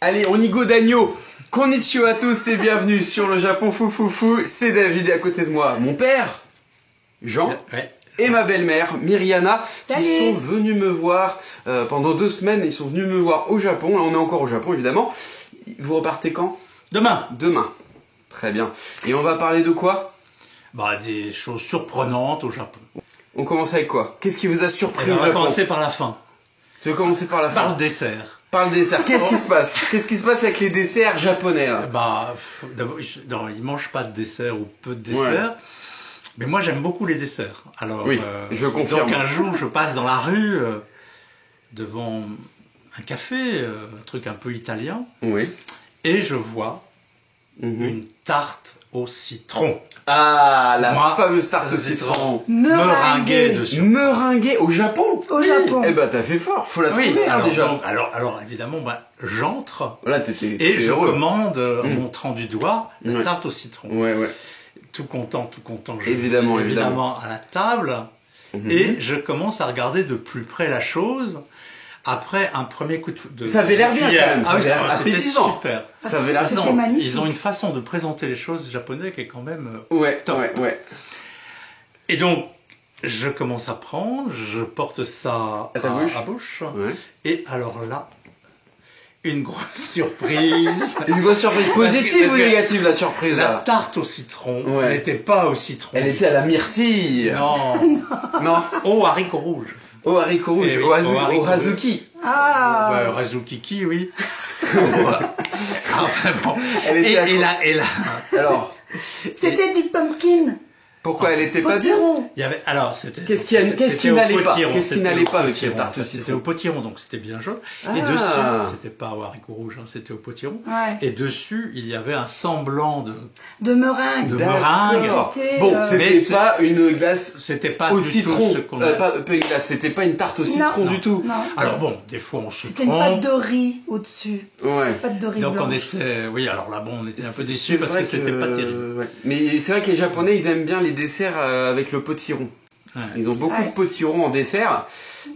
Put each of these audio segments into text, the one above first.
Allez, on y go d'agneau. Konnichiwa à tous et bienvenue sur le Japon Fou. C'est David et à côté de moi, mon père, Jean, et ma belle-mère, Myriana, qui sont venus me voir pendant 2 semaines. Ils sont venus me voir au Japon. Là, on est encore au Japon, évidemment. Vous repartez quand? Demain. Demain. Très bien. Et on va parler de quoi? Des choses surprenantes au Japon. On commence avec quoi? Qu'est-ce qui vous a surpris au Japon? On va commencer par la fin. Tu veux commencer par la fin? Par le dessert. Par le dessert. Qu'est-ce qui se passe? Qu'est-ce qui se passe avec les desserts japonais là? D'abord, ils mangent pas de dessert ou peu de dessert. Mais moi, j'aime beaucoup les desserts. Alors, oui, je confirme. Donc un jour, je passe dans la rue devant un café, un truc un peu italien. Oui. Et je vois une tarte au citron. Ah, la fameuse tarte au citron. Meringuée dessus. Meringuée au Japon? Au Japon. Eh ben, t'as fait fort. Faut la trouver, déjà. Donc, alors, évidemment, j'entre. Là, et je commande, en montrant du doigt, la tarte au citron. Ouais. Tout content. Évidemment. À la table. Et je commence à regarder de plus près la chose. Après un premier coup de ça avait l'air bien quand même. C'était super. Ça avait l'air magnifique. Ils ont une façon de présenter les choses japonais qui est quand même top. Ouais. Et donc, je commence à prendre, je porte ça à bouche. Ouais. Et alors là, une grosse surprise. Une grosse surprise positive ou négative, la surprise La là? tarte au citron n'était pas au citron. Elle était à la myrtille. Non. Au haricot rouge. Au haricot rouge, au hazuki. Ah. Au hazukiki, oui. Enfin bon. Et là. Alors. C'était du pumpkin. Pourquoi elle était pas bien? Il y avait, alors, c'était. Qu'est-ce qui n'allait pas? Qu'est-ce qui n'allait pas avec cette tarte au citron? C'était au potiron, donc c'était bien jaune. Et dessus, c'était pas au haricot rouge, c'était au potiron. Ouais. Et dessus, il y avait un semblant de meringue. Bon, c'était pas une glace. C'était pas au du citron. Tout ce qu'on pas une glace. C'était pas une tarte au citron du tout. Non. Alors bon, des fois on se trompe. C'était une pâte de riz au-dessus. Ouais. Pâte de riz donc blanche. on était, alors là bon, on était un peu déçus parce que c'était pas terrible. Mais c'est vrai que les Japonais, ils aiment bien les desserts avec le potiron. Ouais. Ils ont beaucoup de potirons en dessert.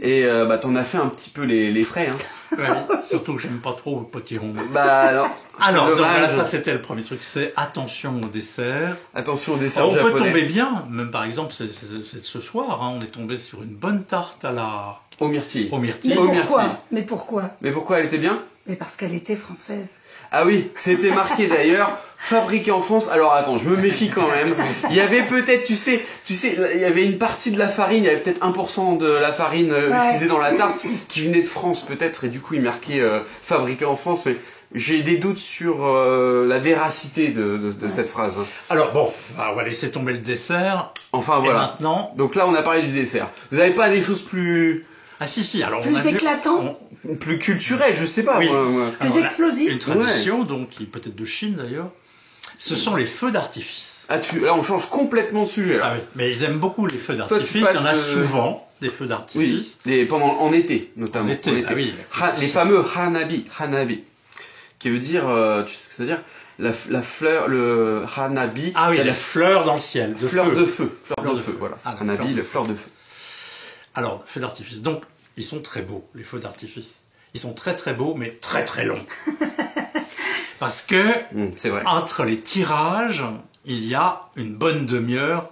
Et t'en as fait un petit peu les frais. Hein. Ouais, surtout que j'aime pas trop le potiron. Non. Alors, donc voilà, ça c'était le premier truc, c'est attention au dessert. Attention au dessert japonais. On peut tomber bien, même par exemple, c'est ce soir, on est tombé sur une bonne tarte aux myrtilles. Mais pourquoi elle était bien? Mais parce qu'elle était française. Ah oui, c'était marqué d'ailleurs, fabriqué en France. Alors attends, je me méfie quand même. Il y avait peut-être, tu sais, il y avait une partie de la farine, il y avait peut-être 1% de la farine utilisée dans la tarte qui venait de France peut-être, et du coup il marquait fabriqué en France, mais j'ai des doutes sur la véracité de cette phrase. Alors bon, on va laisser tomber le dessert. Enfin voilà. Et maintenant... Donc là on a parlé du dessert. Vous n'avez pas des choses plus... Ah si, alors plus éclatant, plus culturel, je sais pas. Oui. Moi. Plus explosif. Une tradition, donc qui peut-être de Chine d'ailleurs. Ce sont les feux d'artifice. Là on change complètement de sujet. Là. Ah oui, mais ils aiment beaucoup les feux d'artifice. Il y en a souvent des feux d'artifice. Oui, en été notamment. En été. Ah oui. Les fameux hanabi, qui veut dire, tu sais ce que ça veut dire? La fleur, le hanabi. Ah oui, la fleur dans le ciel. Fleur de feu, voilà. Ah, hanabi, le fleur de feu. Alors, feux d'artifice. Donc, ils sont très beaux, les feux d'artifice. Ils sont très très beaux, mais très très longs. Parce que, c'est vrai. Entre les tirages, il y a une bonne demi-heure,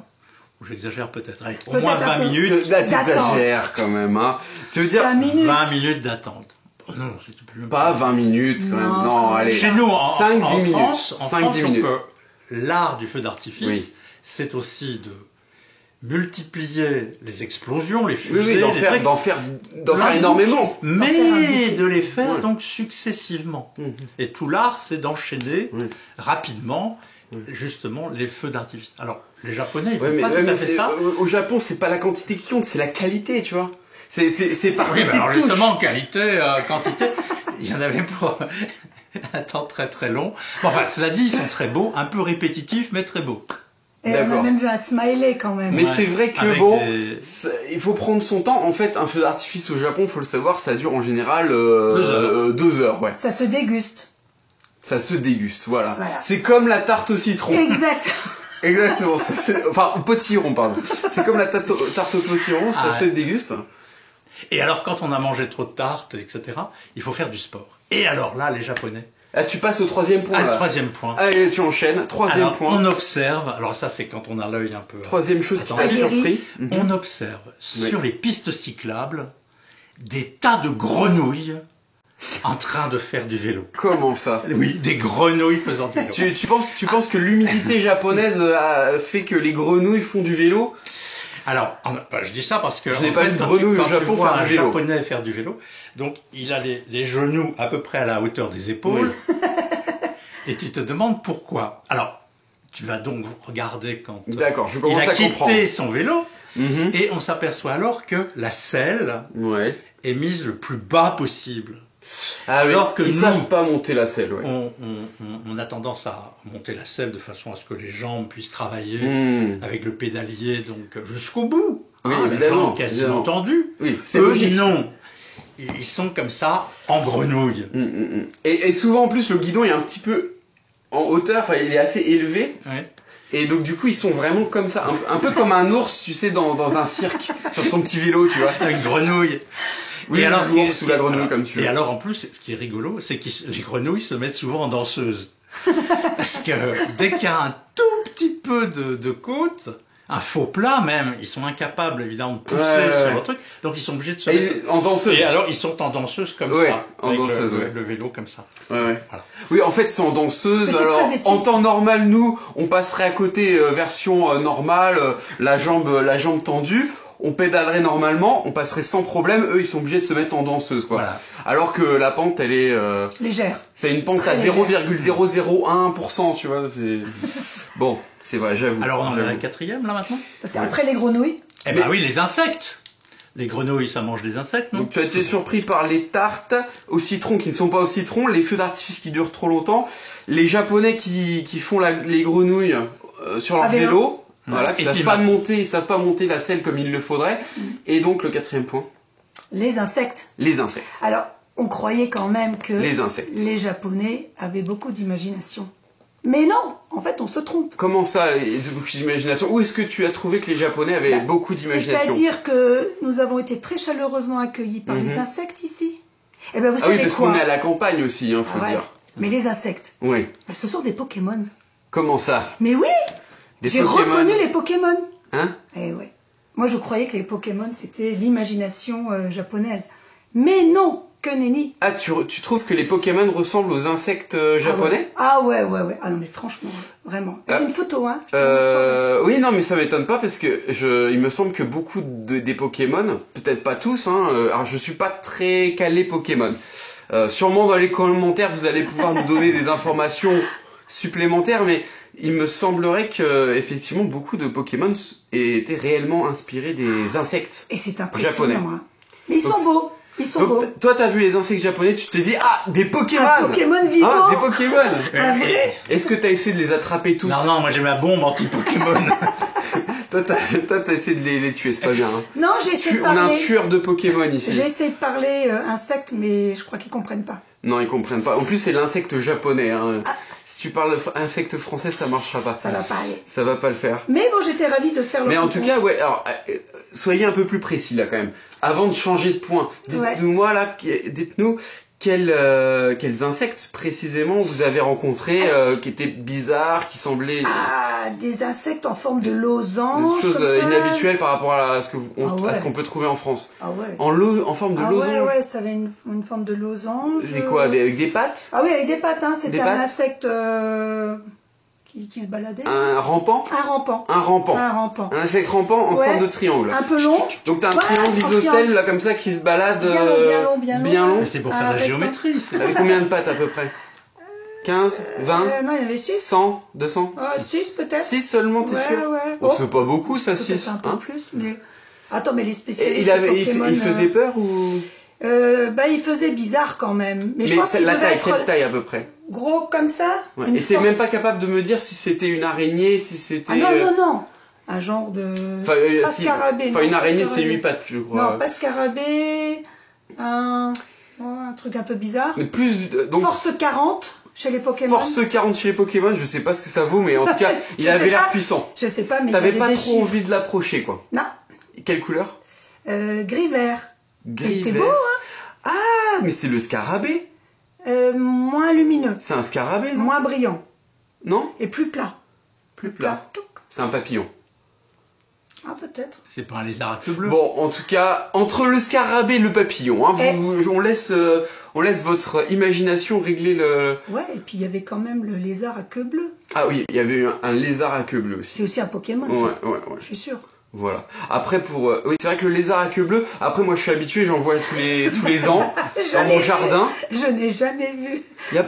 ou j'exagère peut-être, au moins 20 minutes. Là, t'exagères quand même, hein. Tu veux dire 20 minutes d'attente. Non, c'était plus pas 20 minutes quand même. Non, allez. Chez nous, en 5-10 minutes. France, 5-10 minutes. L'art du feu d'artifice, c'est aussi de multiplier les explosions, les fusées, d'en faire énormément. Mais de les faire donc successivement. Et tout l'art, c'est d'enchaîner rapidement, justement, les feux d'artifice. Alors, les Japonais, ils font pas tout à fait ça. Au Japon, c'est pas la quantité qui compte, c'est la qualité, tu vois. C'est par oui, alors justement, qualité, quantité, il y en avait pour un temps très très long. Bon, enfin, cela dit, ils sont très beaux, un peu répétitifs, mais très beaux. Et on a même vu un smiley quand même. Mais c'est vrai que il faut prendre son temps. En fait, un feu d'artifice au Japon, faut le savoir, ça dure en général 2 heures. Ouais. Ça se déguste. Ça se déguste, voilà. C'est comme la tarte au citron. Exactement. Enfin, au potiron, pardon. C'est comme la tarte au potiron, ça se déguste. Et alors, quand on a mangé trop de tartes, etc., il faut faire du sport. Et alors là, les Japonais... Ah, tu passes au troisième point. Le troisième point. Allez, tu enchaînes. Troisième point. On observe, alors ça c'est quand on a l'œil un peu... Troisième chose qui t'a surpris. On observe sur les pistes cyclables des tas de grenouilles en train de faire du vélo. Comment ça? Oui, des grenouilles faisant du vélo. Tu penses que l'humidité japonaise a fait que les grenouilles font du vélo? Alors, je dis ça parce que... Je n'ai pas vu de grenouille au Japon faire du vélo. Japonais faire du vélo, donc il a les genoux à peu près à la hauteur des épaules, et tu te demandes pourquoi. Alors, tu vas donc regarder quand D'accord, je commence il a à comprendre. quitté son vélo, et on s'aperçoit alors que la selle est mise le plus bas possible. Ah oui, alors que ils savent pas monter la selle. Ouais. On a tendance à monter la selle de façon à ce que les jambes puissent travailler avec le pédalier donc jusqu'au bout. Oui, les jambes quasiment tendues. Oui, c'est logique. Non, ils sont comme ça en grenouille. Et souvent en plus le guidon est un petit peu en hauteur, enfin il est assez élevé. Oui. Et donc du coup ils sont vraiment comme ça, un peu comme un ours, tu sais, dans un cirque, sur son petit vélo, tu vois. Une grenouille. Oui, et alors, sous la grenouille, comme tu veux. Et alors, en plus, ce qui est rigolo, c'est que les grenouilles se mettent souvent en danseuse. Parce que dès qu'il y a un tout petit peu de côte, un faux plat même, ils sont incapables, évidemment, de pousser sur le truc. Donc, ils sont obligés de se mettre... en danseuse. Et alors, ils sont en danseuse comme ça. En danseuse, le vélo comme ça. Voilà. Oui, en fait, c'est en danseuse. Alors, en temps normal, nous, on passerait à côté, version normale, la jambe tendue. On pédalerait normalement, on passerait sans problème. Eux, ils sont obligés de se mettre en danseuse, quoi. Voilà. Alors que la pente, elle est légère. C'est une pente à 0,001%, tu vois. Bon, c'est vrai, j'avoue. Alors, on est à la quatrième là maintenant. Parce qu'après les grenouilles. Eh ben oui, les insectes. Les grenouilles, ça mange des insectes, non? Donc tu as été surpris par les tartes au citron qui ne sont pas au citron, les feux d'artifice qui durent trop longtemps, les Japonais qui font les grenouilles sur leur vélo. Voilà, ils savent pas monter la selle comme il le faudrait. Et donc le quatrième point. Les insectes. Les insectes. Alors, on croyait quand même que les Japonais avaient beaucoup d'imagination. Mais non, en fait, on se trompe. Comment ça, beaucoup d'imagination? Où est-ce que tu as trouvé que les Japonais avaient beaucoup d'imagination? C'est-à-dire que nous avons été très chaleureusement accueillis par les insectes ici. Eh ben, vous savez oui, parce quoi? qu'on est à la campagne aussi, faut dire. Mais les insectes, ce sont des Pokémon. Comment ça? Mais oui! J'ai reconnu les Pokémon. Hein? Eh ouais. Moi, je croyais que les Pokémon, c'était l'imagination japonaise. Mais non, que nenni. Ah, tu trouves que les Pokémon ressemblent aux insectes japonais? Ah ouais. Ah non, mais franchement, vraiment. J'ai une photo, hein. Oui, non, mais ça m'étonne pas parce que il me semble que beaucoup des Pokémon, peut-être pas tous, alors je suis pas très calé Pokémon. Sûrement dans les commentaires, vous allez pouvoir nous donner des informations supplémentaires, mais il me semblerait que effectivement beaucoup de Pokémon étaient réellement inspirés des insectes. Et c'est impressionnant, japonais. Hein. Mais ils sont beaux. Ils sont beaux. Toi, t'as vu les insectes japonais, tu te dis des Pokémon. Un Pokémon vivant. Ah, des Pokémon. Un vrai. Est-ce que t'as essayé de les attraper tous? Non, moi j'ai ma bombe anti-Pokémon. Toi, t'as essayé de les tuer, c'est pas bien. Hein. Non, j'ai essayé de parler. On a un tueur de Pokémon ici. J'ai essayé de parler insectes, mais je crois qu'ils comprennent pas. Non, ils comprennent pas. En plus, c'est l'insecte japonais. Hein. Si tu parles insecte français, ça marchera pas. Ça va pas aller. Ça va pas le faire. Mais bon, j'étais ravie de faire le Mais en tout cas, alors, soyez un peu plus précis là quand même. Avant de changer de point, dites-nous quels insectes précisément vous avez rencontrés qui étaient bizarres, qui semblaient... Ah, des insectes en forme de losange. Des choses inhabituelles par rapport à ce qu'on peut trouver en France. Ah ouais. En forme de losange. Ouais, ça avait une forme de losange. C'est quoi, avec des pattes? Ah oui, avec des pattes, hein. C'était un insecte qui se baladait. Un rampant? Un rampant. Un insecte rampant en forme de triangle. Un peu long. Donc t'as un triangle isocèle là comme ça qui se balade bien long. Mais c'est pour faire la géométrie. Avec combien de pattes à peu près? 15, 20? Non, il y en avait 6. 100, 200? 6 peut-être. 6 seulement, t'es sûr? Ouais. Oh, c'est pas beaucoup ça, 6. Un peu plus, mais... Attends, mais les spécialistes il faisait peur ou... il faisait bizarre quand même. Mais je pense qu'il devait être... quelle taille à peu près? Gros comme ça. Et t'es même pas capable de me dire si c'était une araignée, si c'était... Ah non. Un genre de... Pas scarabée. Enfin, une araignée, c'est 8 pattes, je crois. Non, pas scarabée. Un truc un peu bizarre. Mais plus... Donc... Force 40 chez les Pokémon. Force 40 chez les Pokémon, je sais pas ce que ça vaut, mais en tout cas, il avait l'air puissant. Je sais pas, mais t'avais pas trop envie de l'approcher, quoi. Non. Quelle couleur? Gris-vert. Gris était vert. beau, hein. Ah, mais c'est le scarabée. Moins lumineux, C'est un scarabée, non? moins brillant Non? et plus plat. Plus plat. Touc. C'est un papillon. Ah, peut-être. C'est pas un lézard à queue bleue. Bon, en tout cas, entre le scarabée et le papillon, hein, Eh. on laisse votre imagination régler le... Ouais, et puis il y avait quand même le lézard à queue bleue. Ah oui, il y avait un lézard à queue bleue aussi. C'est aussi un Pokémon, Ouais, ça. ouais. Je suis sûre. Voilà. Après, oui, c'est vrai que le lézard à queue bleue, après, moi, je suis habitué, j'en vois tous les ans, dans mon jardin. Je n'ai jamais vu.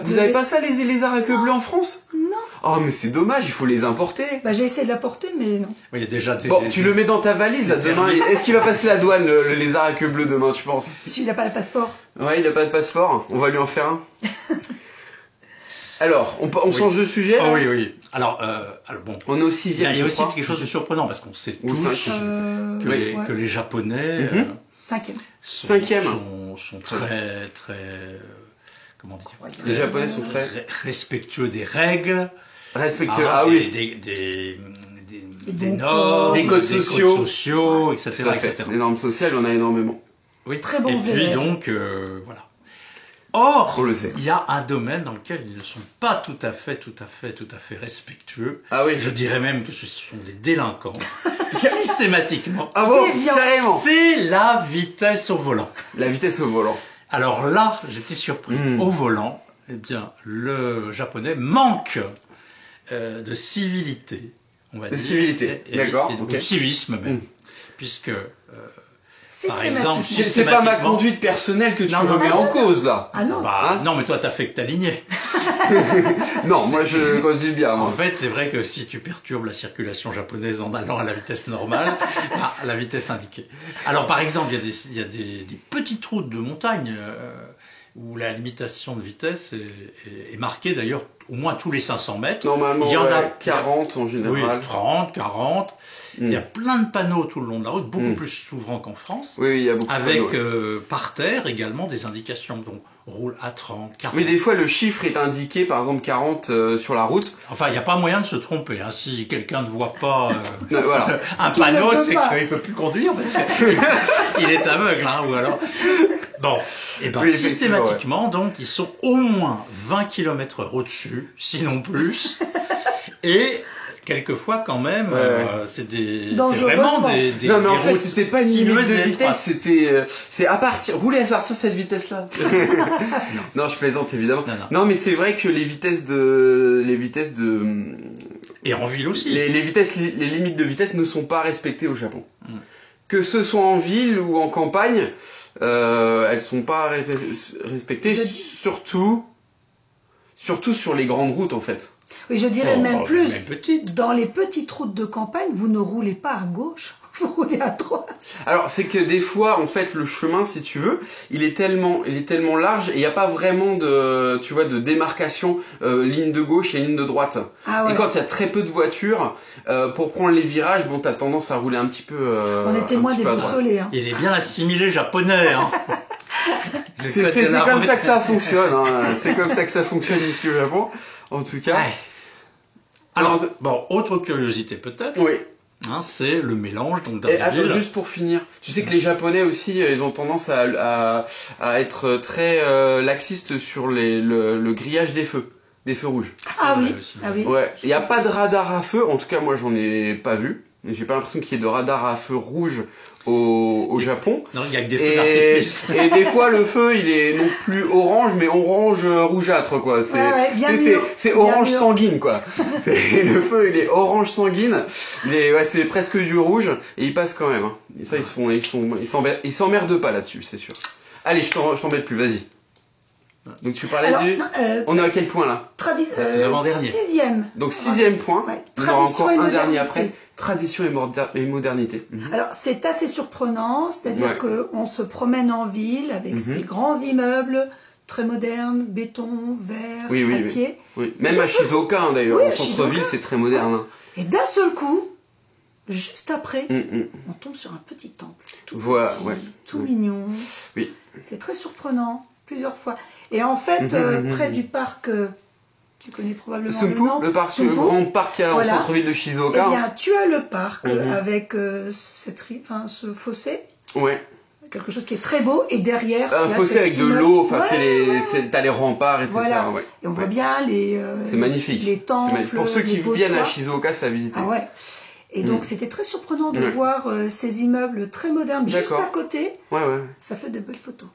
Vous avez pas ça, les lézards à queue bleue en France? Non. Oh, mais c'est dommage, il faut les importer. Bah, j'ai essayé de l'apporter, mais non. Oui, il y a déjà des... Bon, tu le mets dans ta valise, là, des demain. termes. Est-ce qu'il va passer la douane, le lézard à queue bleue, demain, tu penses? Il n'a pas le passeport. Ouais, il a pas de passeport. On va lui en faire un. Alors, on change de sujet, là? Oh, oui, oui. Alors bon, On est au il y 6e, a je aussi crois. quelque chose de surprenant, parce qu'on sait Ou tous cinquième. que, Oui. que les Japonais 5e. Cinquième. sont très, très... comment dire? Les Japonais sont très respectueux des règles. respectueux. Ah, Ah oui. Des bons normes, Des codes sociaux. etc., Tout à fait. etc. Les normes sociales, on a énormément. Oui. Très bons Et puis élèves. donc, voilà. Or, On le sait. il y a un domaine dans lequel ils ne sont pas tout à fait respectueux. Ah oui. Je dirais même que ce sont des délinquants, systématiquement. Ah bon? Déviant. Carrément. C'est la vitesse au volant. La vitesse au volant. Alors là, j'étais surpris. Au volant, eh bien, le japonais manque de civilité, on va De dire. civilité, d'accord, Et ok. de civisme même. Puisque, par Systématiquement. exemple, C'est pas ma systématiquement- conduite personnelle que tu Non, non, remets non, en cause, là. Ah non. bah, Hein non, mais toi, t'as fait que t'aligner. Non, moi, je conduis bien, En moi. fait, c'est vrai que si tu perturbes la circulation japonaise en allant à la vitesse normale, à la vitesse indiquée. Alors, par exemple, il y a des petites routes de montagne où la limitation de vitesse est marquée, d'ailleurs, au moins tous les 500 mètres. Normalement, il y en a 40 en oui, général. 30, 40. Il y a plein de panneaux tout le long de la route, beaucoup plus souvent qu'en France. Oui, il y a beaucoup de Avec panneaux, ouais. par terre également des indications, donc roule à 30, 40. Oui, des fois, le chiffre est indiqué, par exemple, 40 sur la route. Enfin, il n'y a pas moyen de se tromper. Hein. Si quelqu'un ne voit pas Voilà. un qu'il panneau, ne peut c'est pas. qu'il ne peut plus conduire parce qu'il est aveugle. Hein, ou alors... Bon, et ben Oui, effectivement, systématiquement, donc, ils sont au moins 20 km/h au-dessus, sinon plus. Et quelquefois, quand même, c'est vraiment des Non, mais en des fait, routes c'était pas une limite sinueuses de et vitesse, étroites. c'est rouler à partir de cette vitesse-là. Non, je plaisante, évidemment. Non. Non, mais c'est vrai que les vitesses de, Et en ville aussi. les limites de vitesse ne sont pas respectées au Japon. Que ce soit en ville ou en campagne, elles sont pas respectées, surtout sur les grandes routes, en fait. Oui, je dirais Oh, même plus. même petite. Dans les petites routes de campagne, vous ne roulez pas à gauche, vous roulez à droite. Alors, c'est que des fois, en fait, le chemin, si tu veux, il est tellement large et il n'y a pas vraiment de démarcation ligne de gauche et ligne de droite. Ah ouais. Et quand il y a très peu de voitures, pour prendre les virages, bon, t'as tendance à rouler un petit peu. On est témoins des boussolés. Hein. Il est bien assimilé japonais. Hein. C'est comme ça que ça fonctionne. Hein. C'est comme ça que ça fonctionne ici au Japon, en tout cas. Ouais. Alors, bon, autre curiosité peut-être, Oui. hein, c'est le mélange donc Et d'un attends, juste pour finir, tu sais que les Japonais aussi, ils ont tendance à être très laxistes sur le grillage des feux rouges. Ah vrai oui, aussi. ah oui. Ouais, il n'y a pas de radar à feu, en tout cas moi j'en ai pas vu. J'ai pas l'impression qu'il y ait de radar à feu rouge au Japon. Non, il y a que des feux d'artifice. Et des fois le feu il est non plus orange mais orange rougeâtre quoi. C'est bien c'est- mûr. c'est Bien orange mûr. sanguine quoi. Le feu il est orange sanguine. C'est presque du rouge et il passe quand même. Hein. Et ça ils s'emmerdent pas là-dessus c'est sûr. Allez je t'embête plus vas-y. Donc tu parlais Alors, du. On est à quel point là? L'avant-dernier. 6e. Donc 6e point. Ouais. On aura Tradition encore et un dernier modernité. après. Tradition et modernité. Alors, c'est assez surprenant, c'est-à-dire Ouais. qu'on se promène en ville avec ces grands immeubles très modernes, béton, verre, Oui, oui, acier. Oui. Même à Shizuoka hein, d'ailleurs, Oui, en à centre-ville Shizuoka. c'est très moderne. Hein. Et d'un seul coup, juste après, Mm. on tombe sur un petit temple. Tout Voilà, petit, ouais. tout Oui. mignon. Oui. C'est très surprenant, plusieurs fois. Et en fait, près du parc, tu connais probablement le Sumpu, nom. le Sumpu. grand parc qu'il y a Voilà. au centre-ville de Eh Shizuoka. bien, tu as le parc avec ce fossé Ouais. quelque chose qui est très beau, et derrière... tu Un as fossé cet avec de immeuble. l'eau, enfin, Ouais, t'as les remparts, etc. Voilà. Ouais. Et on voit Ouais. bien C'est magnifique. les C'est temples, magnifique. Pour ceux qui les beaux viennent à toits. Shizuoka, c'est à visiter. Ah ouais. Et donc c'était très surprenant de Ouais. voir ces immeubles très modernes juste D'accord. à côté. Ouais, ouais. Ça fait de belles photos.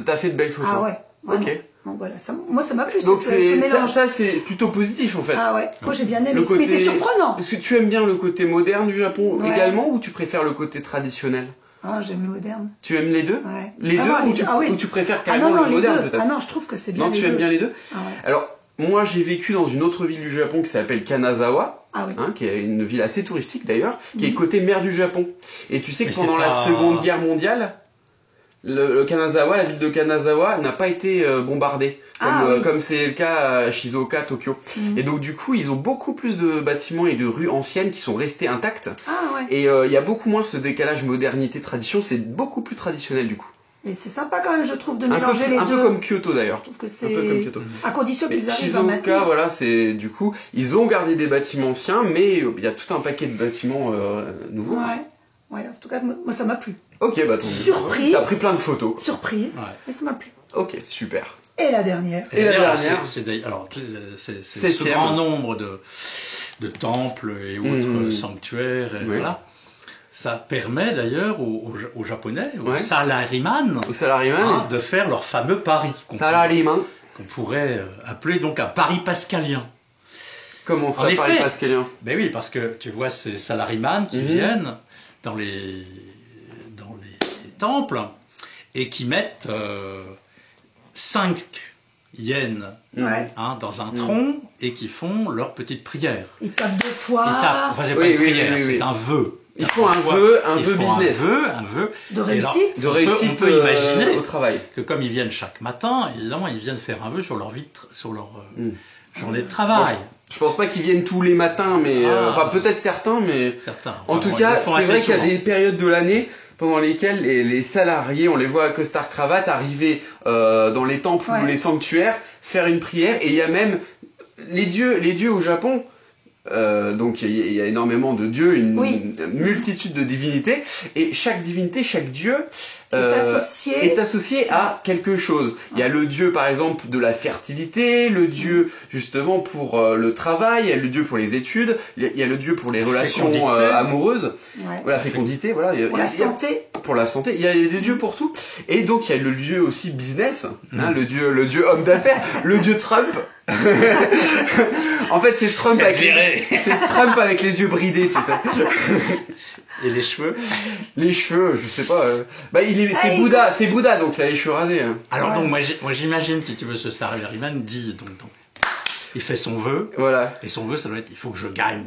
T'as fait de belles photos. Ah ouais. Vraiment. Ok. Bon, voilà. Moi ça m'a plu Donc ce c'est ça, mélange. ça, c'est plutôt positif en fait. Ah ouais. Moi j'ai bien aimé. Le côté... Mais c'est surprenant. Est-ce que tu aimes bien le côté moderne du Japon Ouais. également, ou tu préfères le côté traditionnel? Ah, j'aime le moderne. Tu aimes les deux? Ouais. Les Ah deux, non, ou, les tu, deux. Ah oui. ou tu préfères Ah carrément non, non, le les moderne deux. peut-être? Ah non, je trouve que c'est bien Non, les tu aimes deux. bien les deux? Ah ouais. Alors, moi j'ai vécu dans une autre ville du Japon qui s'appelle Kanazawa, Ah oui. qui est une ville assez touristique d'ailleurs, qui est côté mer du Japon. Et tu sais que Mais pendant c'est la pas- Seconde Guerre mondiale, le Kanazawa, la ville de Kanazawa, n'a pas été bombardée, comme Ah oui. comme c'est le cas à Shizuoka, Tokyo. Et donc du coup, ils ont beaucoup plus de bâtiments et de rues anciennes qui sont restés intactes. Ah ouais. Et il y a beaucoup moins ce décalage modernité-tradition, c'est beaucoup plus traditionnel du coup. Mais c'est sympa quand même, je trouve, de Un mélanger peu, les un deux. peu comme Kyoto d'ailleurs. Je trouve que Un peu comme c'est... Kyoto. À condition Mais qu'ils arrivent à Shizuoka, maintenir. voilà, c'est du coup, ils ont gardé des bâtiments anciens, mais il y a tout un paquet de bâtiments nouveaux. Ouais. Ouais, en tout cas, moi ça m'a plu. Ok, bah tant mieux. Surprise. T'as pris plein de photos. Surprise. Ouais. Et ça m'a plu. Ok, super. Et la dernière. Et la d'ailleurs, dernière alors, c'est ce Septième. grand nombre de temples et autres sanctuaires, et Ouais. voilà. Ça permet d'ailleurs aux Japonais, aux Ouais. salaryman, Au salariman, de faire leur fameux pari, salariman. qu'on pourrait appeler donc un pari pascalien. Comment ça, En Paris effet. pascalien? Ben oui, parce que tu vois ces salaryman qui viennent dans les temples et qui mettent 5 yens Ouais. dans un tronc et qui font leur petite prière. Ils tapent 2 fois. Ils tapent, enfin c'est pas Oui, une oui, prière, oui, oui, c'est oui. un vœu. Ils font un vœu business. Un vœu. De Et alors, réussite. De on réussite peut imaginer au travail. que comme ils viennent chaque matin, évidemment, ils viennent faire un vœu sur leur sur leur journée de travail. Je pense pas qu'ils viennent tous les matins, mais enfin peut-être certains, mais Certains. en tout Ils cas, le font c'est assez vrai qu'il y a souvent. des périodes de l'année pendant lesquelles les salariés, on les voit à costard cravate, arriver dans les temples ou Ouais. les sanctuaires, faire une prière, et il y a même les dieux au Japon. Donc il y a énormément de dieux, une Oui. multitude de divinités, et chaque divinité, chaque dieu Est associé à quelque chose. Il y a le dieu par exemple de la fertilité, le dieu justement pour le travail, il y a le dieu pour les études, il y a le dieu pour les relations fécondité. amoureuses, Ouais. voilà, fécondité, voilà. il y a- Pour il y a- la santé. pour la santé, il y a des dieux pour tout. Et donc il y a le dieu aussi business, le dieu homme d'affaires, le dieu Trump. En fait, c'est Trump avec les yeux bridés, tu sais. Et les cheveux. Les cheveux, je sais pas. C'est Hey. Bouddha, c'est Bouddha, donc il a les cheveux rasés. Hein. Alors Ouais. donc moi j'imagine, si tu veux, ce salaryman dit donc il fait son vœu Voilà. et son vœu ça doit être il faut que je gagne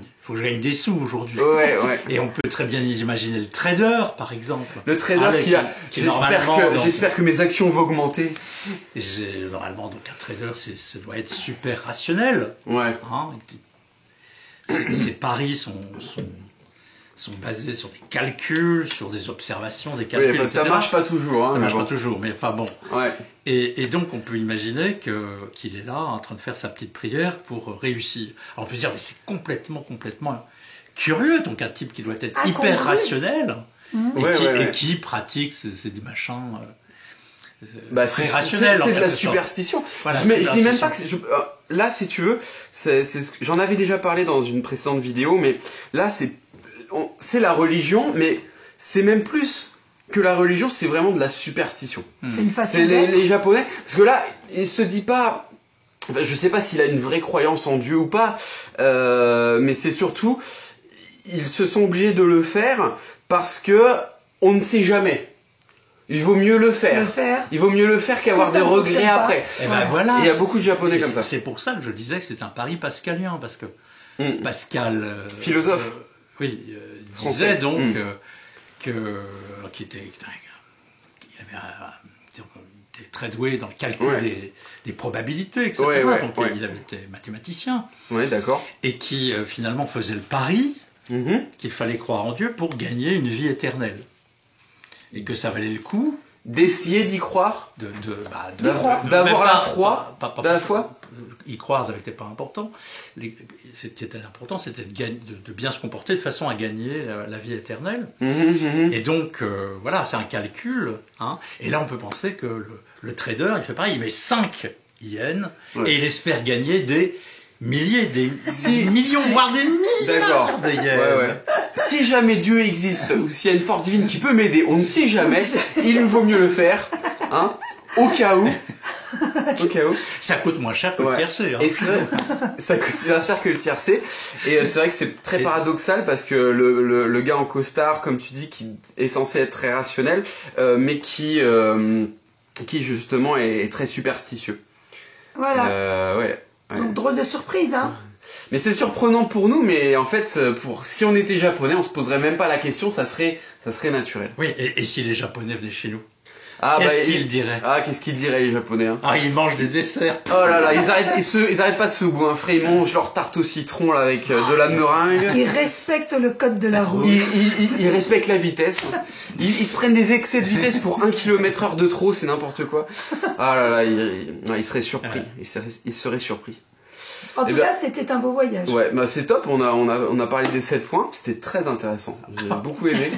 des sous aujourd'hui. Ouais, ouais. Et on peut très bien imaginer le trader par exemple. Le trader Avec- qui normalement j'espère que mes actions vont augmenter. normalement donc un trader ça doit être super rationnel. Ouais. Hein, ses paris sont basés sur des calculs, sur des observations, des calculs, Oui, bah, ça etc. marche pas toujours. Hein, Ça mais marche bon. pas toujours, mais enfin bon. Ouais. Et donc on peut imaginer qu'il est là en train de faire sa petite prière pour réussir. Alors on peut se dire mais c'est complètement curieux, donc un type qui doit être Incongru. hyper rationnel et, Ouais, ouais. et qui pratique ces machins Bah, très c'est rationnels. en c'est de la quelque sorte. superstition. Voilà, je dis même superstition. pas que là, si tu veux, j'en avais déjà parlé dans une précédente vidéo, mais là, c'est la religion, mais c'est même plus que la religion, c'est vraiment de la superstition. C'est une façon C'est d'être. les Japonais, parce que là, il se dit pas. Enfin, je sais pas s'il a une vraie croyance en Dieu ou pas, mais c'est surtout, ils se sont obligés de le faire parce que on ne sait jamais. Il vaut mieux le faire. Il vaut mieux le faire qu'avoir Que ça des ne regrets fonctionne pas. après. Et ben voilà. Il y a beaucoup de Japonais Et comme ça. C'est pour ça que je disais que c'est un pari pascalien, parce que Mm. Pascal, Philosophe. oui, Français. disait donc Mm. qu'il était très doué dans le calcul Ouais. des probabilités, etc. Ouais, ouais, donc ouais. il avait été mathématicien Ouais, d'accord. et qui finalement faisait le pari Mhm. qu'il fallait croire en Dieu pour gagner une vie éternelle et que ça valait le coup d'essayer d'y croire, d'avoir la foi, la foi. Y croire, ça n'était pas important. Ce qui était important, c'était de bien se comporter de façon à gagner la vie éternelle. Et donc, voilà, c'est un calcul. Hein. Et là, on peut penser que le trader, il fait pareil, il met 5 yens et il espère gagner des milliers, des millions, voire des milliards de yens. Si jamais Dieu existe, ou s'il y a une force divine qui peut m'aider, on ne sait jamais, il vaut mieux le faire, hein, au cas où. Ça coûte moins cher que le tiercé. Hein. Et ça coûte moins cher que le tiercé. Et c'est vrai que c'est très paradoxal parce que le gars en costard, comme tu dis, qui est censé être très rationnel, mais qui justement est très superstitieux. Voilà. Donc drôle de surprise, hein. Mais c'est surprenant pour nous, mais en fait, si on était japonais, on se poserait même pas la question, ça serait naturel. Oui, et si les japonais venaient chez nous? Qu'est-ce qu'ils diraient? Qu'est-ce qu'ils diraient les japonais, hein. Ils mangent des desserts. Oh là là, ils arrêtent pas de se goinfrer, ils mangent leur tarte au citron là, avec de la meringue. Ils respectent le code de la route. Ils respectent la vitesse. Ils se prennent des excès de vitesse pour 1 km/h de trop, c'est n'importe quoi. Ah là là, ils seraient surpris. Ils seraient surpris. En tout cas, c'était un beau voyage. Ouais, c'est top, on a parlé des 7 points, c'était très intéressant. J'ai beaucoup aimé.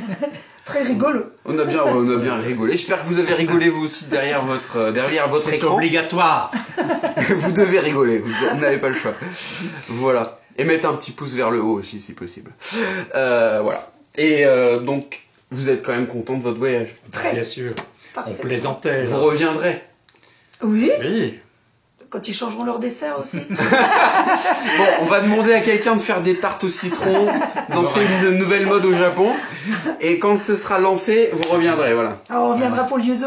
Très rigolo. On a bien rigolé. J'espère que vous avez rigolé vous aussi derrière votre écran. C'est obligatoire. Vous devez rigoler, vous n'avez pas le choix. Voilà. Et mettre un petit pouce vers le haut aussi si possible. Voilà. Et donc, vous êtes quand même content de votre voyage? Très. Bien sûr. Parfait. On plaisantait. Vous reviendrez? Oui. Quand ils changeront leur dessert aussi. Bon, on va demander à quelqu'un de faire des tartes au citron, lancer une nouvelle mode au Japon. Et quand ce sera lancé, vous reviendrez, voilà. Alors on reviendra pour le yuzu.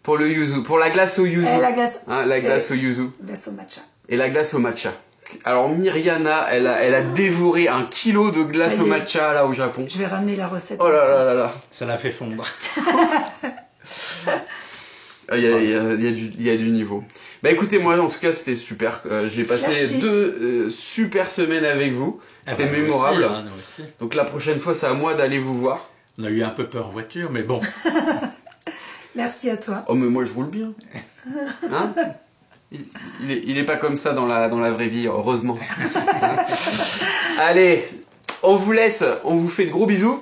Pour le yuzu, pour la glace au yuzu. La glace. La glace au yuzu. Glace au matcha. Et la glace au matcha. Alors Myriana, elle a dévoré 1 kilo de glace au matcha là au Japon. Je vais ramener la recette. Oh là là là là. Ça l'a fait fondre. Il y a du niveau. Bah écoutez, moi en tout cas c'était super. J'ai passé 2 super semaines avec vous. C'était mémorable. Aussi, hein, nous aussi. Donc la prochaine fois c'est à moi d'aller vous voir. On a eu un peu peur en voiture, mais bon. Merci à toi. Oh mais moi je roule bien. Hein? Il est pas comme ça dans la vraie vie, heureusement. Allez, on vous laisse, on vous fait de gros bisous.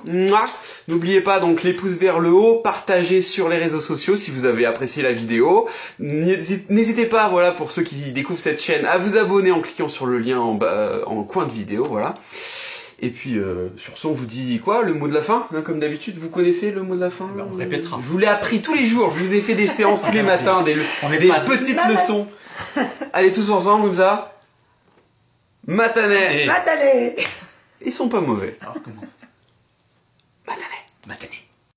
N'oubliez pas donc les pouces vers le haut, partagez sur les réseaux sociaux si vous avez apprécié la vidéo. N'hésitez pas, voilà, pour ceux qui découvrent cette chaîne, à vous abonner en cliquant sur le lien en bas, en coin de vidéo, voilà. Et puis, sur ce, on vous dit quoi? Le mot de la fin, hein, comme d'habitude, vous connaissez le mot de la fin? On répétera. Je vous l'ai appris tous les jours, je vous ai fait des séances tous les matins, des petites leçons. Allez, tous ensemble, comme ça. Matane. Matane. Ils sont pas mauvais. Alors comment? Matane. Matane.